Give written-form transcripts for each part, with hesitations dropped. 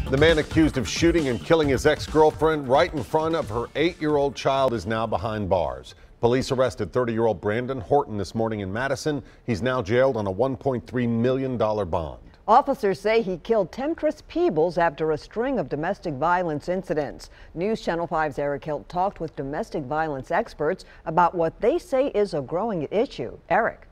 The man accused of shooting and killing his ex-girlfriend right in front of her 8-year-old child is now behind bars. Police arrested 30-year-old Brandon Horton this morning in Madison. He's now jailed on a $1.3 million bond. Officers say he killed Temptress Peebles after a string of domestic violence incidents. News Channel 5's Eric Hilt talked with domestic violence experts about what they say is a growing issue. Eric.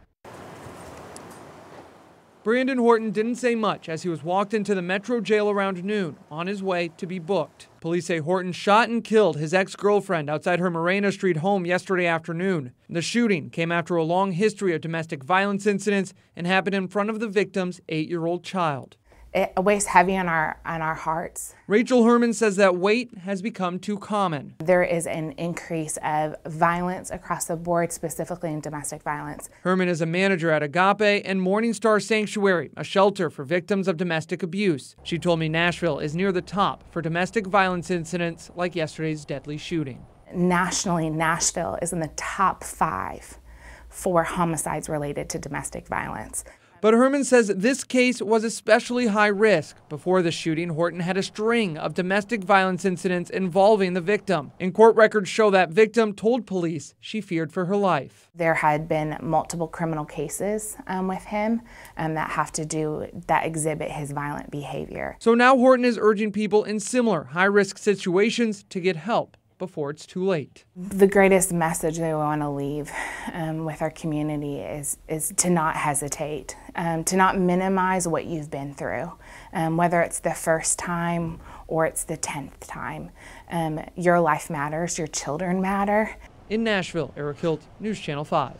Brandon Horton didn't say much as he was walked into the Metro jail around noon on his way to be booked. Police say Horton shot and killed his ex-girlfriend outside her Moreno Street home yesterday afternoon. The shooting came after a long history of domestic violence incidents and happened in front of the victim's 8-year-old child. It weighs heavy on our hearts. Rachel Herman says that weight has become too common. There is an increase of violence across the board, specifically in domestic violence. Herman is a manager at Agape and Morning Star Sanctuary, a shelter for victims of domestic abuse. She told me Nashville is near the top for domestic violence incidents like yesterday's deadly shooting. Nationally, Nashville is in the top 5 for homicides related to domestic violence. But Herman says this case was especially high risk. Before the shooting, Horton had a string of domestic violence incidents involving the victim. And court records show that victim told police she feared for her life. There had been multiple criminal cases with him that exhibit his violent behavior. So now Horton is urging people in similar high-risk situations to get help before it's too late. The greatest message that we want to leave with our community is to not hesitate, to not minimize what you've been through, whether it's the first time or it's the 10th time. Your life matters, your children matter. In Nashville, Eric Hilt, News Channel 5.